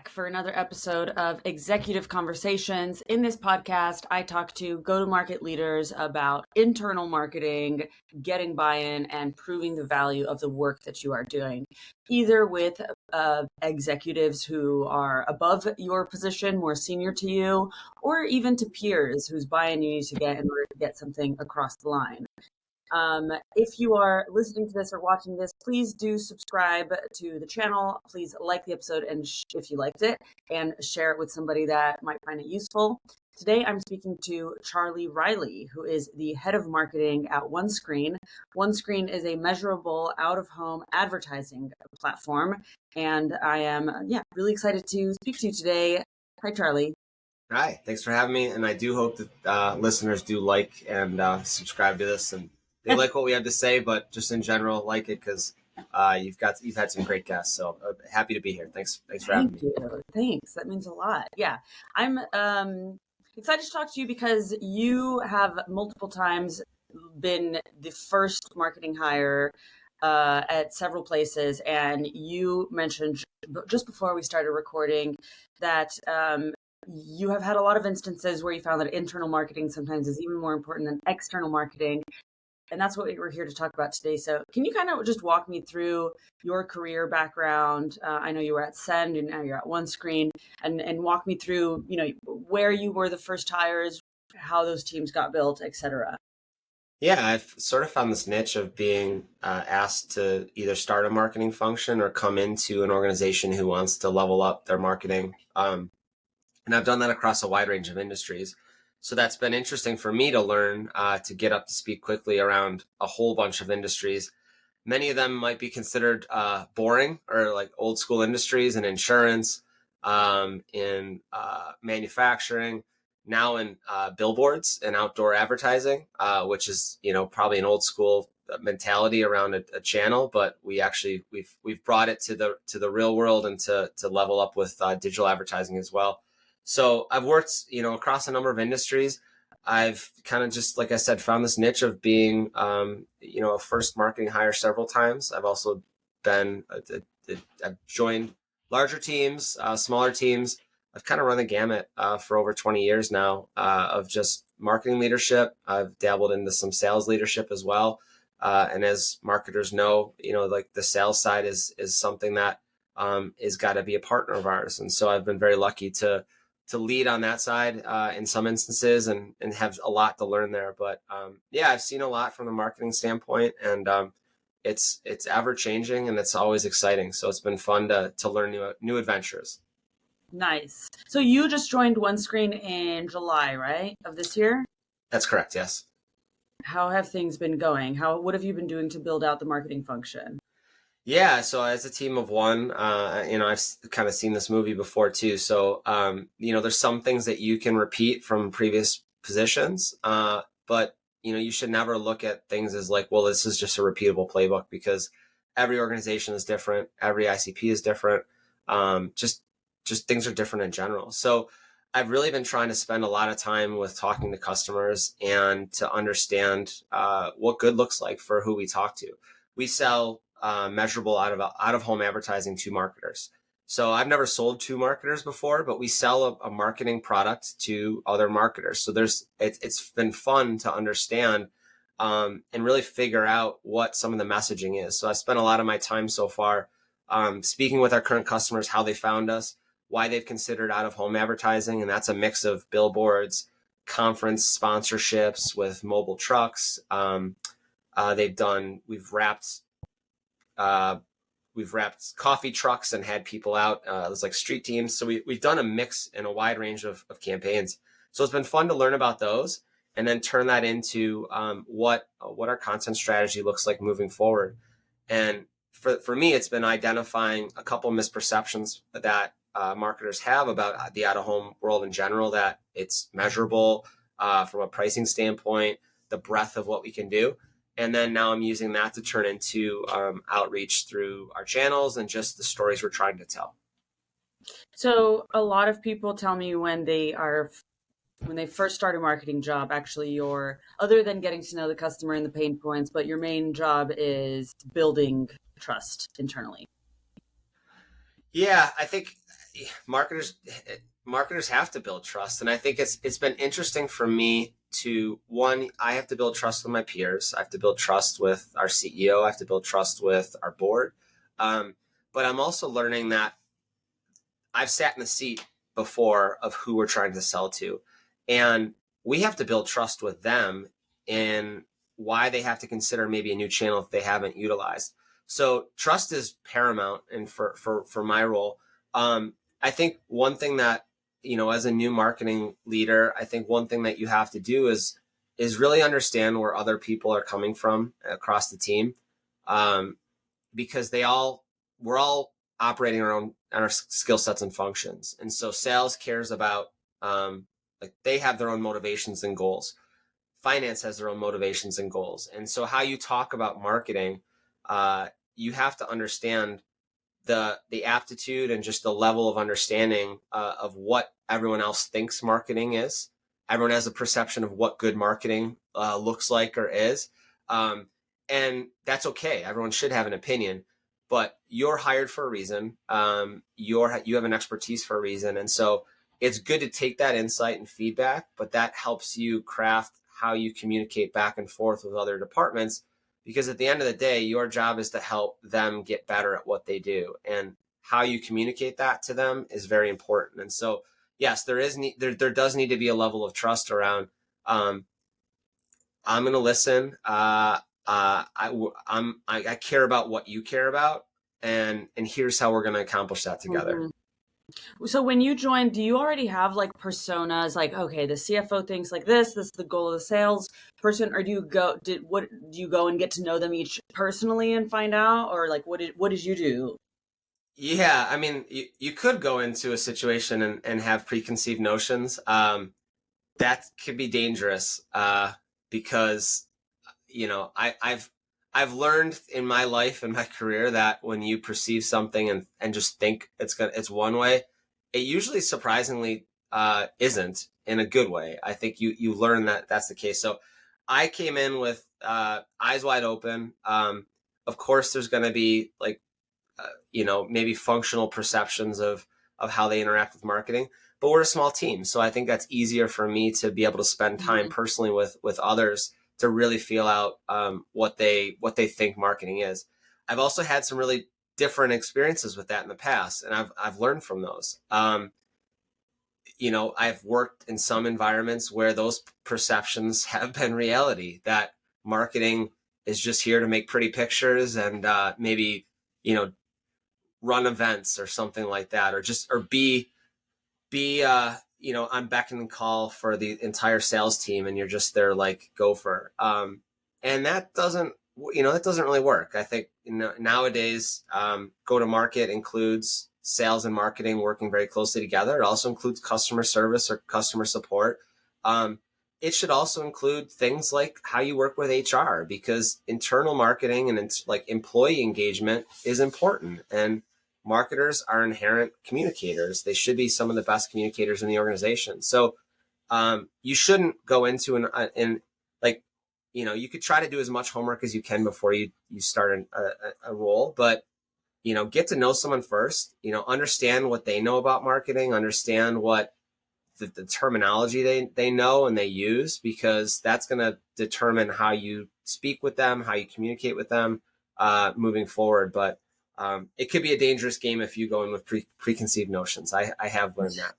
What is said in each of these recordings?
back for another episode of Executive Conversations. In this podcast, I talk to go-to-market leaders about internal marketing, getting buy-in, and proving the value of the work that you are doing, either with executives who are above your position, more senior to you, or even to peers whose buy-in you need to get in order to get something across the line. If you are listening to this or watching this, please do subscribe to the channel. Please like the episode and if you liked it, and share it with somebody that might find it useful. Today, I'm speaking to Charlie Riley, who is the head of marketing at OneScreen. OneScreen is a measurable out-of-home advertising platform, and I am really excited to speak to you today. Hi, Charlie. Hi, thanks for having me. And I do hope that listeners do like and subscribe to this, and they like what we have to say, but just in general, like it because you've had some great guests. So happy to be here. Thanks for having me. Thank you. Thanks. That means a lot. Yeah, I'm excited to talk to you because you have multiple times been the first marketing hire at several places, and you mentioned just before we started recording that you have had a lot of instances where you found that internal marketing sometimes is even more important than external marketing. And that's what we're here to talk about today. So can you kind of just walk me through your career background? I know you were at Send and now you're at OneScreen, and walk me through, where you were the first hires, how those teams got built, et cetera. Yeah, I've sort of found this niche of being asked to either start a marketing function or come into an organization who wants to level up their marketing. And I've done that across a wide range of industries. So that's been interesting for me to learn, to get up to speed quickly around a whole bunch of industries. Many of them might be considered boring or like old school industries in insurance, in manufacturing, now in billboards and outdoor advertising, which is probably an old school mentality around a channel, but we've brought it to the real world and to level up with digital advertising as well. So I've worked, across a number of industries. I've kind of just, like I said, found this niche of being, a first marketing hire several times. I've also been, I've joined larger teams, smaller teams. I've kind of run the gamut for over 20 years now of just marketing leadership. I've dabbled into some sales leadership as well. And as marketers know, like the sales side is something that is got to be a partner of ours. And so I've been very lucky to lead on that side in some instances and have a lot to learn there. But I've seen a lot from the marketing standpoint, and it's ever changing and it's always exciting. So it's been fun to learn new adventures. Nice. So you just joined OneScreen in July, right, of this year? That's correct. Yes. How have things been going? What have you been doing to build out the marketing function? Yeah, so as a team of one, I've kind of seen this movie before too. So, there's some things that you can repeat from previous positions, but you should never look at things as like, well, this is just a repeatable playbook, because every organization is different, every ICP is different, just things are different in general. So, I've really been trying to spend a lot of time with talking to customers and to understand what good looks like for who we talk to. We sell measurable out of home advertising to marketers. So I've never sold to marketers before, but we sell a marketing product to other marketers. So it's been fun to understand and really figure out what some of the messaging is. So I spent a lot of my time so far speaking with our current customers, how they found us, why they've considered out of home advertising. And that's a mix of billboards, conference sponsorships with mobile trucks. We've wrapped coffee trucks and had people out. There's like street teams. So we've done a mix in a wide range of campaigns. So it's been fun to learn about those and then turn that into what our content strategy looks like moving forward. And for me, it's been identifying a couple misperceptions that marketers have about the out-of-home world in general, that it's measurable from a pricing standpoint, the breadth of what we can do. And then now I'm using that to turn into outreach through our channels and just the stories we're trying to tell. So a lot of people tell me when they first start a marketing job, actually other than getting to know the customer and the pain points, but your main job is building trust internally. Yeah, I think marketers marketers have to build trust, and I think it's been interesting for me to one. I have to build trust with my peers. I have to build trust with our CEO. I have to build trust with our board. Um, but I'm also learning that I've sat in the seat before of who we're trying to sell to, and we have to build trust with them in why they have to consider maybe a new channel if they haven't utilized. So trust is paramount, and for my role, I think one thing that as a new marketing leader, I think one thing that you have to do is really understand where other people are coming from across the team, um, because we're all operating our own on our skill sets and functions, and so sales cares about like they have their own motivations and goals. Finance has their own motivations and goals, and so how you talk about marketing, you have to understand the aptitude and just the level of understanding of what everyone else thinks marketing is. Everyone has a perception of what good marketing looks like or is, um, and that's okay. Everyone should have an opinion, but you're hired for a reason. You have an expertise for a reason, and so it's good to take that insight and feedback, but that helps you craft how you communicate back and forth with other departments, because at the end of the day, your job is to help them get better at what they do, and how you communicate that to them is very important. And so yes, there does need to be a level of trust around, um, I'm going to listen, I care about what you care about, and here's how we're going to accomplish that together. Mhm. So when you joined, do you already have like personas? Like, okay, the CFO thinks like this is the goal of the sales person, or do you go and get to know them each personally and find out, or like what did you do? Yeah, I mean, you could go into a situation and have preconceived notions. That could be dangerous, because I've learned in my life and my career that when you perceive something and just think it's one way, it usually surprisingly isn't in a good way. I think you learn that that's the case. So I came in with eyes wide open. Of course, there's going to be like maybe functional perceptions of how they interact with marketing, but we're a small team, so I think that's easier for me to be able to spend time Mhm. personally with others to really feel out what they think marketing is. I've also had some really different experiences with that in the past, and I've learned from those. I've worked in some environments where those perceptions have been reality, that marketing is just here to make pretty pictures and maybe you know run events or something like that, or be on beck and call for the entire sales team, and you're just there like gopher. And that doesn't really work. I think nowadays, go to market includes sales and marketing working very closely together. It also includes customer service or customer support. um, it should also include things like how you work with HR, because internal marketing and like employee engagement is important, and marketers are inherent communicators. They should be some of the best communicators in the organization. So you shouldn't go into like, you could try to do as much homework as you can before you start a role, but get to know someone first. Understand what they know about marketing, understand what the terminology they know and they use, because that's going to determine how you speak with them, how you communicate with them moving forward. But it could be a dangerous game if you go in with preconceived notions. I have learned that.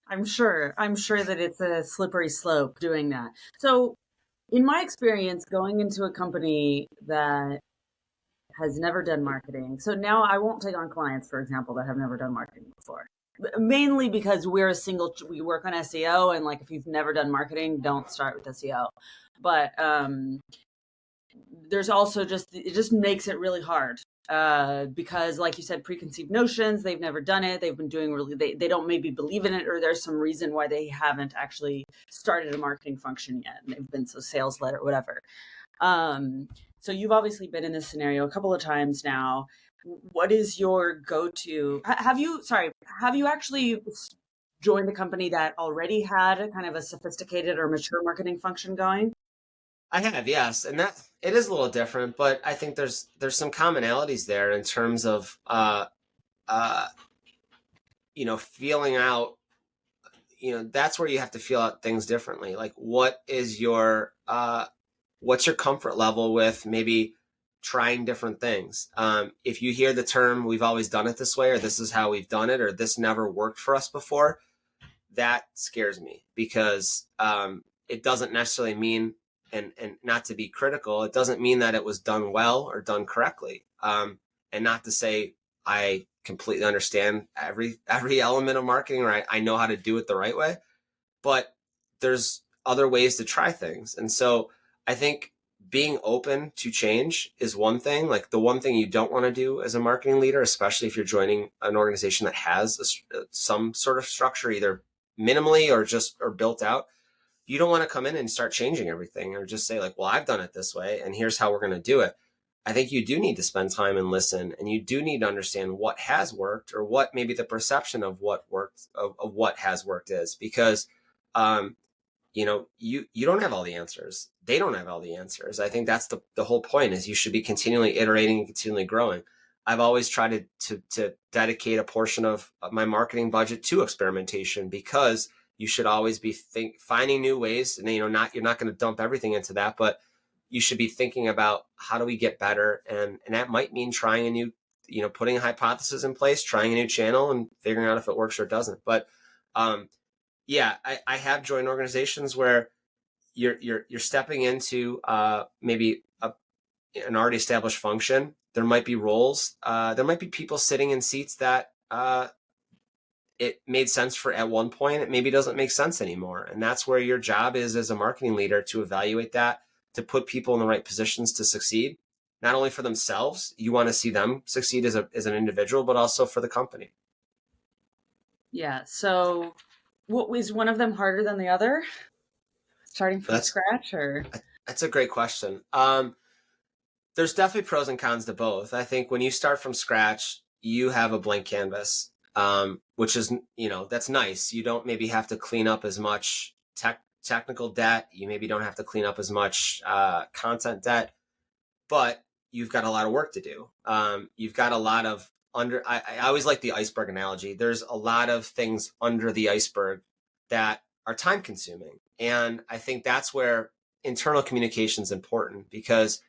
I'm sure that it's a slippery slope doing that. So in my experience, going into a company that has never done marketing. So now I won't take on clients, for example, that have never done marketing before. Mainly because we work on SEO, and like if you've never done marketing, don't start with SEO. But there's also it just makes it really hard, because like you said, preconceived notions, they've never done it, they've been doing really, they don't maybe believe in it, or there's some reason why they haven't actually started a marketing function yet, and they've been so sales led or whatever. um, so you've obviously been in this scenario a couple of times now. What is your go-to? Have you actually joined a company that already had a kind of a sophisticated or mature marketing function going? I have, yes, and that it is a little different, but I think there's some commonalities there in terms of uh, feeling out. That's where you have to feel out things differently. Like, what's your comfort level with maybe trying different things? If you hear the term "we've always done it this way," or "this is how we've done it," or "this never worked for us before," that scares me because it doesn't necessarily mean, and not to be critical, it doesn't mean that it was done well or done correctly. And not to say I completely understand every element of marketing, or I know how to do it the right way, but there's other ways to try things. And so I think being open to change is one thing. Like, the one thing you don't want to do as a marketing leader, especially if you're joining an organization that has some sort of structure, either minimally or built out, you don't want to come in and start changing everything or just say, like, well, I've done it this way and here's how we're going to do it. I think you do need to spend time and listen, and you do need to understand what has worked, or what maybe the perception of what worked, of what has worked is, because um, you don't have all the answers. They don't have all the answers. I think that's the whole point, is you should be continually iterating and continually growing. I've always tried to dedicate a portion of my marketing budget to experimentation, because you should always be finding new ways, and you're not going to dump everything into that, but you should be thinking about, how do we get better, and that might mean trying a new, putting a hypothesis in place, trying a new channel, and figuring out if it works or it doesn't. But yeah, I have joined organizations where you're stepping into maybe an already established function. There might be roles. There might be people sitting in seats that it made sense for at one point. It maybe doesn't make sense anymore. And that's where your job is as a marketing leader, to evaluate that, to put people in the right positions to succeed, not only for themselves. You want to see them succeed as an individual, but also for the company. Yeah. So, what was one of them harder than the other? Starting from That's scratch, or? that's a great question. There's definitely pros and cons to both. I think when you start from scratch, you have a blank canvas, which is, that's nice. You don't maybe have to clean up as much technical debt. You maybe don't have to clean up as much content debt, but you've got a lot of work to do. You've got a lot of I always like the iceberg analogy. There's a lot of things under the iceberg that are time consuming. And I think that's where internal communication is important, because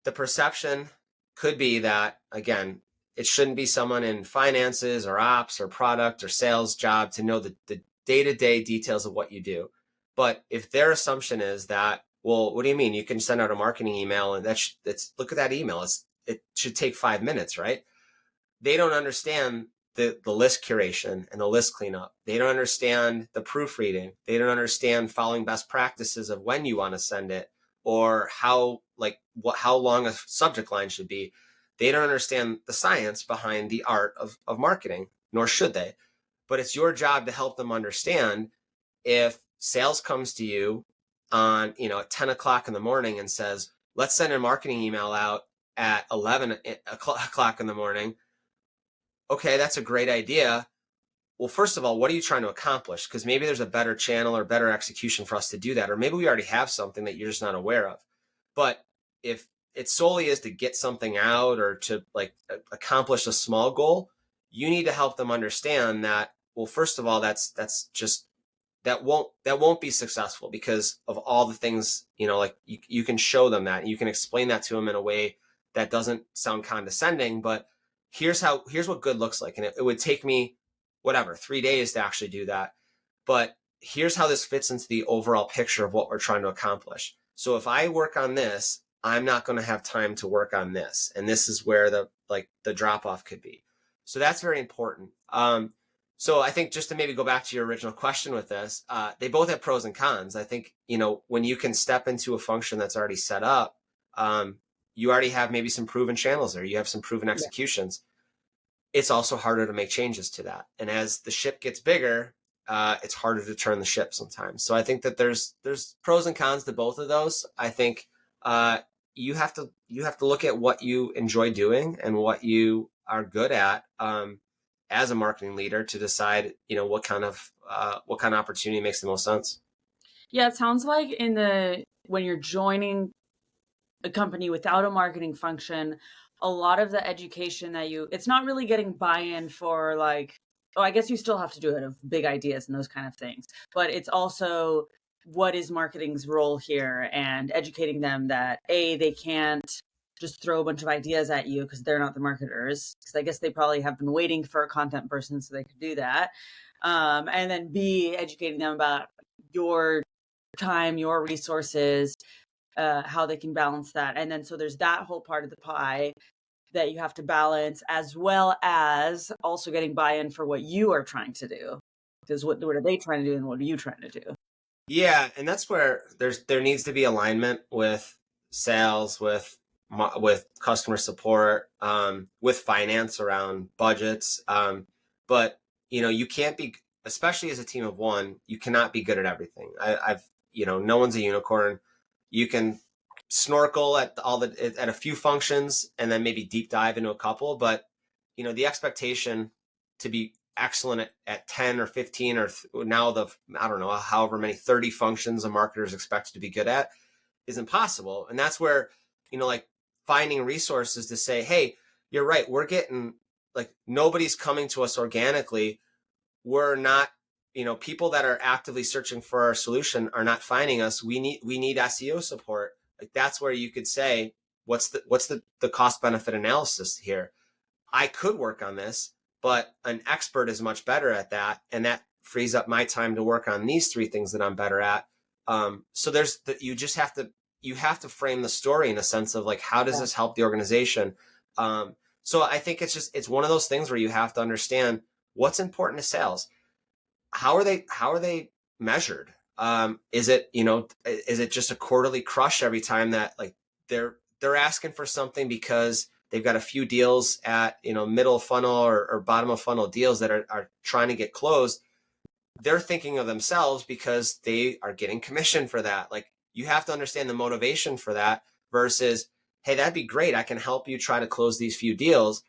the perception could be that, again, it shouldn't be someone in finances or ops or product or sales job to know the day-to-day details of what you do. But if their assumption is that, well, what do you mean? You can send out a marketing email and that's look at that email. It should take 5 minutes, right? They don't understand the list curation and the list cleanup. They don't understand the proofreading. They don't understand following best practices of when you want to send it, or how long a subject line should be. They don't understand the science behind the art of marketing, nor should they. But it's your job to help them understand. If sales comes to you on, at 10 o'clock in the morning and says, let's send a marketing email out at 11 o'clock in the morning. Okay, that's a great idea. Well, first of all, what are you trying to accomplish? Because maybe there's a better channel or better execution for us to do that. Or maybe we already have something that you're just not aware of. But if it solely is to get something out, or to accomplish a small goal, you need to help them understand that, well, first of all, that's just, that won't be successful because of all the things, you can show them that, and you can explain that to them in a way that doesn't sound condescending, but here's what good looks like. And it would take me, whatever, 3 days to actually do that. But here's how this fits into the overall picture of what we're trying to accomplish. So if I work on this, I'm not going to have time to work on this. And this is where the drop off could be. So that's very important. So I think, just to maybe go back to your original question with this, they both have pros and cons. I think, when you can step into a function that's already set up, you already have maybe some proven channels there. You have some proven executions. Yeah. It's also harder to make changes to that. And as the ship gets bigger, it's harder to turn the ship sometimes. So I think that there's pros and cons to both of those. I think you have to look at what you enjoy doing and what you are good at as a marketing leader, to decide what kind of opportunity makes the most sense. Yeah, it sounds like in the when you're joining a company without a marketing function, a lot of the education that it's not really getting buy-in for like, oh, I guess you still have to do it of big ideas and those kind of things, but it's also what is marketing's role here and educating them that they can't just throw a bunch of ideas at you because they're not the marketers. Because I guess they probably have been waiting for a content person so they could do that. And then B, educating them about your time, your resources, how they can balance that. And then so there's that whole part of the pie that you have to balance, as well as also getting buy-in for what you are trying to do. Because what are they trying to do and what are you trying to do? Yeah, and that's where there needs to be alignment with sales, with customer support, with finance around budgets. But you can't be, especially as a team of one, you cannot be good at everything. I've no one's a unicorn. You can snorkel at at a few functions and then maybe deep dive into a couple, but the expectation to be excellent at 10 or 15 or now I don't know, however many 30 functions a marketer is expected to be good at is impossible. And that's where, like finding resources to say, hey, you're right. We're getting like, nobody's coming to us organically. We're not, people that are actively searching for our solution are not finding us. We need SEO support. Like that's where you could say, what's the cost benefit analysis here? I could work on this, but an expert is much better at that. And that frees up my time to work on these three things that I'm better at. So you have to frame the story in a sense of like, how does this help the organization? So I think it's one of those things where you have to understand what's important to sales. How are they measured? Is it just a quarterly crush every time that like they're asking for something because they've got a few deals at middle funnel or bottom of funnel deals that are trying to get closed? They're thinking of themselves because they are getting commission for that. Like you have to understand the motivation for that versus, hey, that'd be great. I can help you try to close these few deals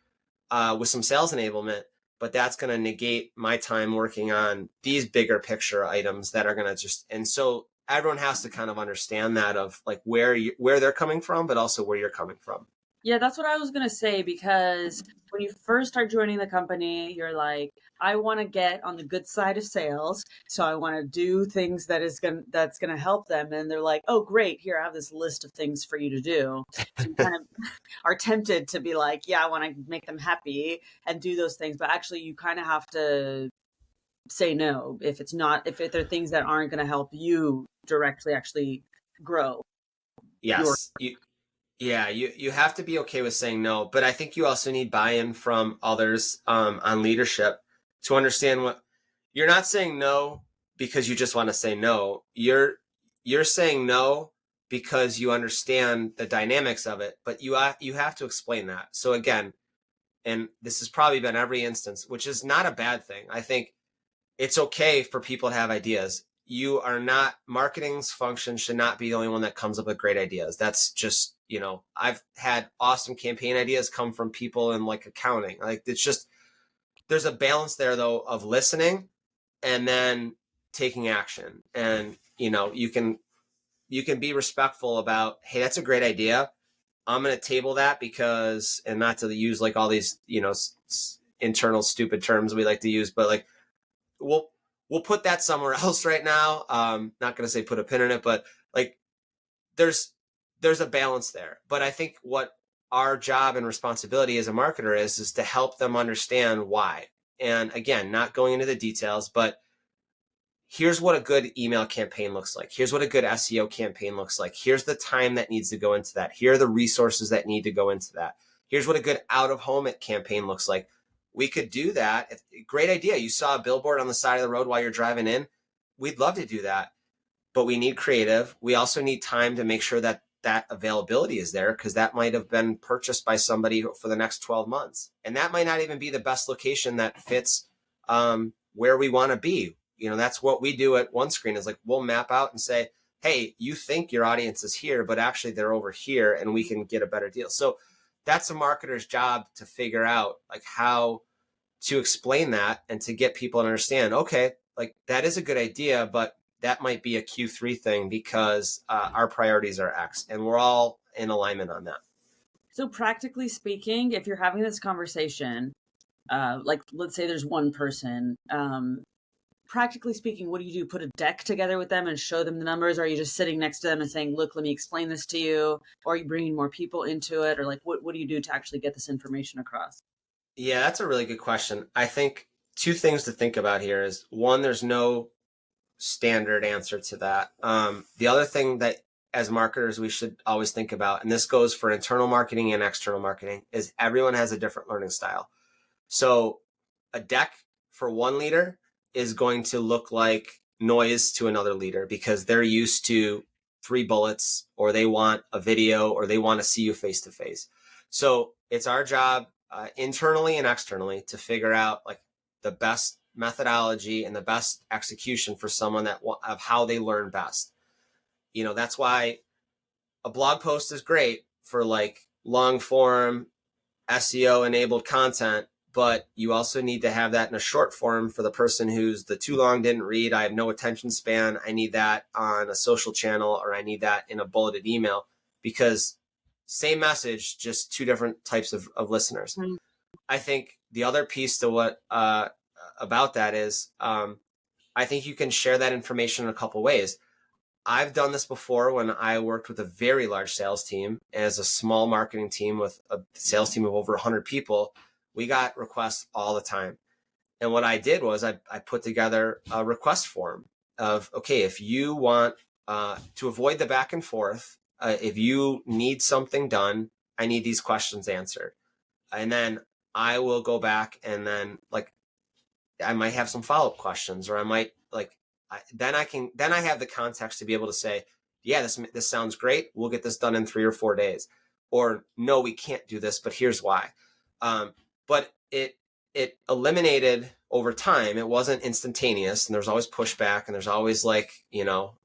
with some sales enablement, but that's going to negate my time working on these bigger picture items that are going to and so everyone has to kind of understand that of like where they're coming from, but also where you're coming from. Yeah, that's what I was going to say, because when you first start joining the company, you're like, I want to get on the good side of sales. So I want to do things that's going to help them. And they're like, oh, great. Here, I have this list of things for you to do. So you kind of are tempted to be like, yeah, I want to make them happy and do those things. But actually, you kind of have to say no if they're things that aren't going to help you directly actually grow. Yes. You have to be okay with saying no, but I think you also need buy-in from others on leadership to understand what you're not saying no because you just want to say no. You're saying no because you understand the dynamics of it, but you have to explain that. So again, and this has probably been every instance, which is not a bad thing. I think it's okay for people to have ideas. Marketing's function should not be the only one that comes up with great ideas. That's just, I've had awesome campaign ideas come from people in like accounting. Like it's just, there's a balance there though of listening and then taking action. And, you can be respectful about, hey, that's a great idea. I'm going to table that because, and not to use like all these, internal stupid terms we like to use, but like, we'll put that somewhere else right now. Not going to say put a pin in it, but like there's a balance there. But I think what our job and responsibility as a marketer is to help them understand why. And again, not going into the details, but here's what a good email campaign looks like. Here's what a good SEO campaign looks like. Here's the time that needs to go into that. Here are the resources that need to go into that. Here's what a good out of home campaign looks like. We could do that. Great idea. You saw a billboard on the side of the road while you're driving in. We'd love to do that, but we need creative. We also need time to make sure that that availability is there, because that might have been purchased by somebody for the next 12 months. And that might not even be the best location that fits where we want to be. That's what we do at OneScreen is like, we'll map out and say, hey, you think your audience is here, but actually they're over here and we can get a better deal. So that's a marketer's job to figure out like how to explain that and to get people to understand, okay, like that is a good idea, but that might be a Q3 thing because our priorities are X, and we're all in alignment on that. So practically speaking, if you're having this conversation, like let's say there's one person, practically speaking, what do? Put a deck together with them and show them the numbers? Or are you just sitting next to them and saying, look, let me explain this to you? Or are you bringing more people into it? Or like, what do you do to actually get this information across? Yeah, that's a really good question. I think two things to think about here is one, there's no standard answer to that. The other thing that as marketers we should always think about, and this goes for internal marketing and external marketing, is everyone has a different learning style. So a deck for one leader is going to look like noise to another leader because they're used to 3 bullets, or they want a video, or they want to see you face to face. So it's our job internally and externally to figure out like the best methodology and the best execution for someone that of how they learn best. That's why a blog post is great for like long form SEO enabled content, but you also need to have that in a short form for the person who's the too long didn't read. I have no attention span. I need that on a social channel, or I need that in a bulleted email, because same message, just two different types of listeners. Mm-hmm. I think the other piece to what about that is I think you can share that information in a couple ways. I've done this before when I worked with a very large sales team. As a small marketing team with a sales team of over 100 people, we got requests all the time. And what I did was I put together a request form of, okay, if you want to avoid the back and forth, if you need something done, I need these questions answered. And then I will go back and then like I might have some follow-up questions, or I might like then I have the context to be able to say, yeah, this sounds great. We'll get this done in 3 or 4 days, or no, we can't do this, but here's why. But it eliminated over time. It wasn't instantaneous, and there's always pushback, and there's always like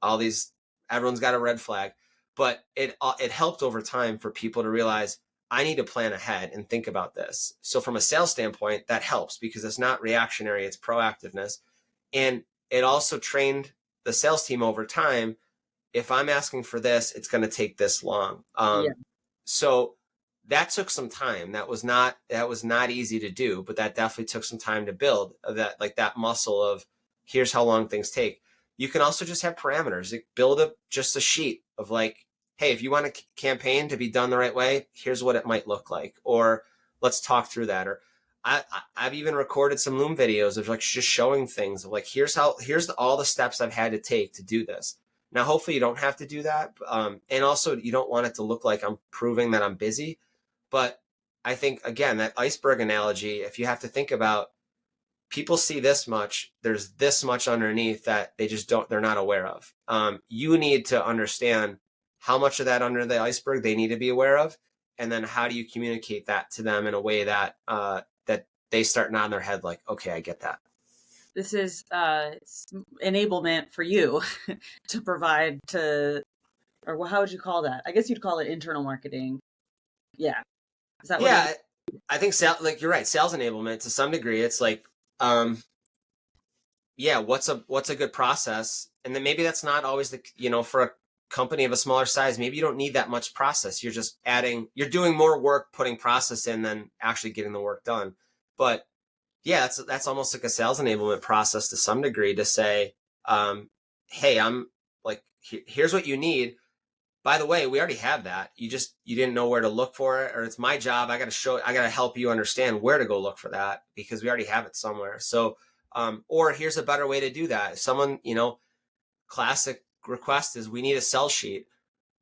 all these, everyone's got a red flag, but it helped over time for people to realize I need to plan ahead and think about this. So from a sales standpoint, that helps because it's not reactionary, it's proactiveness. And it also trained the sales team over time. If I'm asking for this, it's going to take this long. So that took some time. That was not easy to do, but that definitely took some time to build that muscle of here's how long things take. You can also just have parameters. Build just a sheet of like, hey, if you want a campaign to be done the right way, here's what it might look like, or let's talk through that. Or I've even recorded some Loom videos of like just showing things of like, here's all the steps I've had to take to do this. Now, hopefully you don't have to do that. And also you don't want it to look like I'm proving that I'm busy. But I think, again, that iceberg analogy, if you have to think about, people see this much, there's this much underneath that they're not aware of. You need to understand how much of that under the iceberg they need to be aware of. And then how do you communicate that to them in a way that that they start nodding their head like, okay, I get that. This is enablement for you to provide to, or how would you call that? I guess you'd call it internal marketing. Yeah. Is that yeah, I think like you're right. Sales enablement to some degree. It's like, yeah, what's a good process? And then maybe that's not always for a company of a smaller size, maybe you don't need that much process. You're doing more work putting process in than actually getting the work done. But yeah, that's almost like a sales enablement process to some degree to say, hey, I'm like, here's what you need. By the way, we already have that. You didn't know where to look for it, or it's my job. I got to help you understand where to go look for that because we already have it somewhere. So, or here's a better way to do that. If someone, classic request is we need a sell sheet.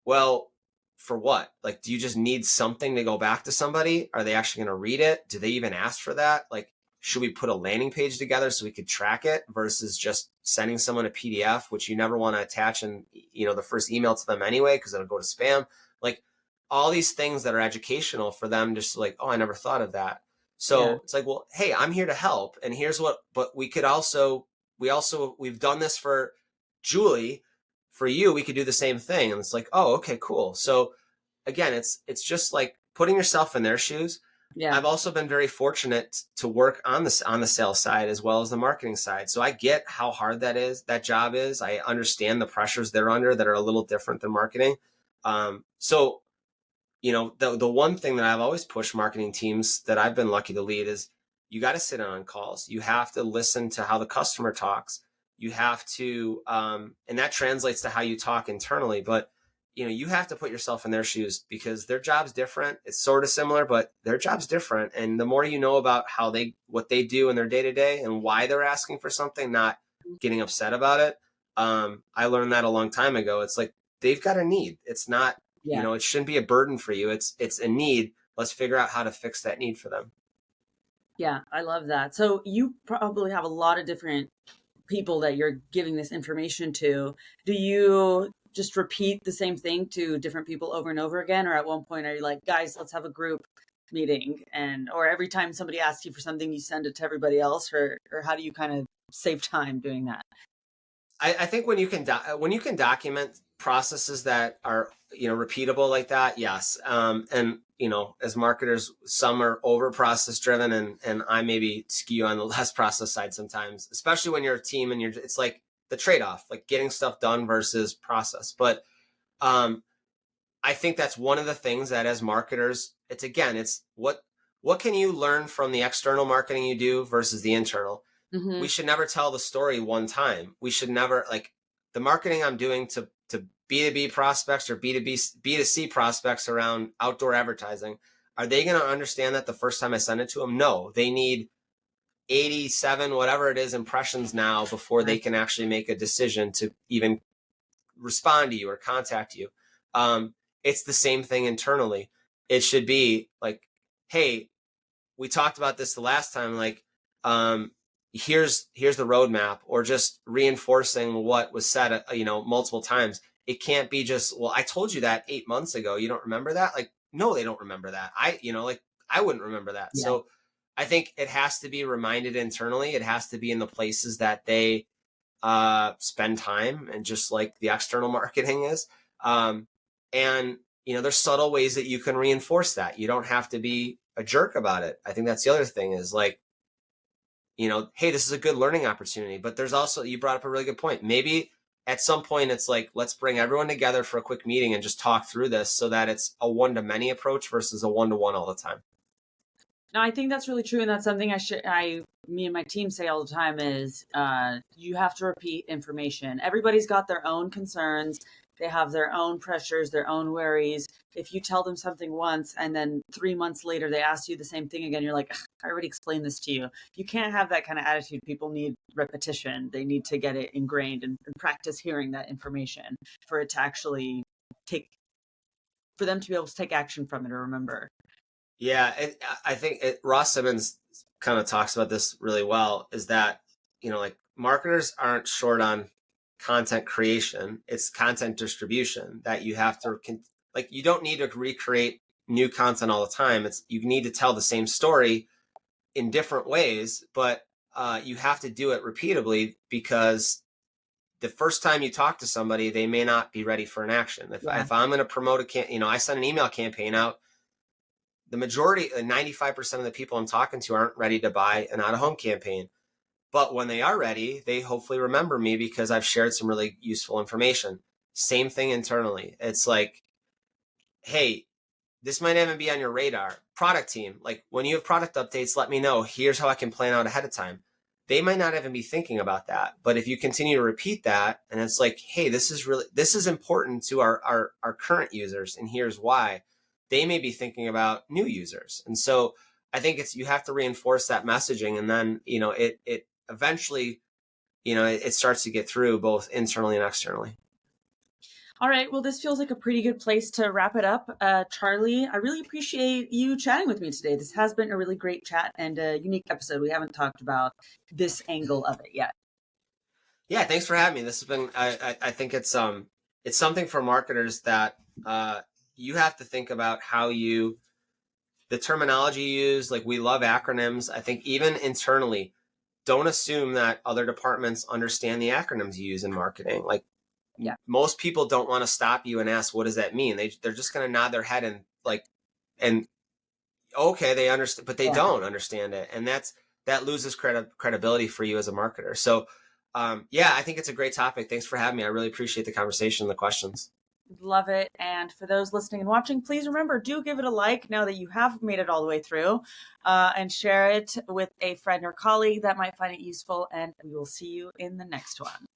Well, for what? Like, do you just need something to go back to somebody? Are they actually going to read it? Do they even ask for that? Like, should we put a landing page together so we could track it versus just sending someone a PDF, which you never want to attach in, the first email to them anyway, because it'll go to spam. Like all these things that are educational for them, just like, oh, I never thought of that. So It's like, well, hey, I'm here to help. And here's but we've done this for Julie. For you, we could do the same thing. And it's like, oh, okay, cool. So again, it's just like putting yourself in their shoes. Yeah. I've also been very fortunate to work on the sales side as well as the marketing side. So I get how hard that job is. I understand the pressures they're under that are a little different than marketing. So the one thing that I've always pushed marketing teams that I've been lucky to lead is you got to sit in on calls. You have to listen to how the customer talks. You have to, and that translates to how you talk internally. But you have to put yourself in their shoes because their job's different. It's sort of similar, but their job's different. And the more you know about what they do in their day to day and why they're asking for something, not getting upset about it. I learned that a long time ago. It's like they've got a need. It's not Yeah. it shouldn't be a burden for you. It's a need. Let's figure out how to fix that need for them. Yeah, I love that. So you probably have a lot of different people that you're giving this information to. Do you just repeat the same thing to different people over and over again? Or at one point are you like, guys, let's have a group meeting, or every time somebody asks you for something, you send it to everybody else, or how do you kind of save time doing that? I think when you can document processes that are repeatable like that, yes. And as marketers, some are over process driven, and I maybe skew on the less process side sometimes, especially when you're a team and it's like the trade off, like getting stuff done versus process. But I think that's one of the things that as marketers, it's what can you learn from the external marketing you do versus the internal. Mm-hmm. We should never tell the story one time. We should never, like, the marketing I'm doing to B2B prospects or B2C prospects around outdoor advertising. Are they going to understand that the first time I send it to them? No, they need 87, whatever it is, impressions now before they can actually make a decision to even respond to you or contact you. It's the same thing internally. It should be like, hey, we talked about this the last time, like, here's the roadmap, or just reinforcing what was said, multiple times. It can't be just, well, I told you that 8 months ago. You don't remember that? Like, no, they don't remember that. I wouldn't remember that. Yeah. So I think it has to be reminded internally. It has to be in the places that they spend time, and just like the external marketing is. And there's subtle ways that you can reinforce that. You don't have to be a jerk about it. I think that's the other thing is like, hey, this is a good learning opportunity. But there's also, you brought up a really good point. Maybe at some point it's like, let's bring everyone together for a quick meeting and just talk through this so that it's a one-to-many approach versus a one-to-one all the time. No, I think that's really true, and that's something me and my team say all the time is you have to repeat information. Everybody's got their own concerns. They have their own pressures, their own worries. If you tell them something once and then 3 months later they ask you the same thing again, you're like, I already explained this to you. You can't have that kind of attitude. People need repetition. They need to get it ingrained and practice hearing that information for it to actually for them to be able to take action from it or remember. Yeah, I think Ross Simmons kind of talks about this really well, is that, like, marketers aren't short on content creation. It's content distribution that you have to, like, you don't need to recreate new content all the time. You need to tell the same story in different ways, but you have to do it repeatably, because the first time you talk to somebody, they may not be ready for an action. If I'm going to promote I send an email campaign out, the majority, 95% of the people I'm talking to aren't ready to buy an out-of-home campaign. But when they are ready, they hopefully remember me because I've shared some really useful information. Same thing internally. It's like, hey, this might even be on your radar. Product team, like, when you have product updates, let me know. Here's how I can plan out ahead of time. They might not even be thinking about that. But if you continue to repeat that, and it's like, hey, this is important to our current users, and here's why, they may be thinking about new users. And so I think you have to reinforce that messaging, and then, it eventually, it starts to get through both internally and externally. All right. Well, this feels like a pretty good place to wrap it up. Charlie, I really appreciate you chatting with me today. This has been a really great chat and a unique episode. We haven't talked about this angle of it yet. Yeah, thanks for having me. This has been, I think it's something for marketers that you have to think about the terminology you use. Like, we love acronyms. I think even internally, don't assume that other departments understand the acronyms you use in marketing. Like, Yeah. most people don't want to stop you and ask, what does that mean? They're just going to nod their head and, like, and okay, they understand, but they Yeah. don't understand it, and that loses credibility for you as a marketer. So, yeah, I think it's a great topic. Thanks for having me. I really appreciate the conversation and the questions. Love it. And for those listening and watching, please remember, do give it a like now that you have made it all the way through, and share it with a friend or colleague that might find it useful. And we will see you in the next one.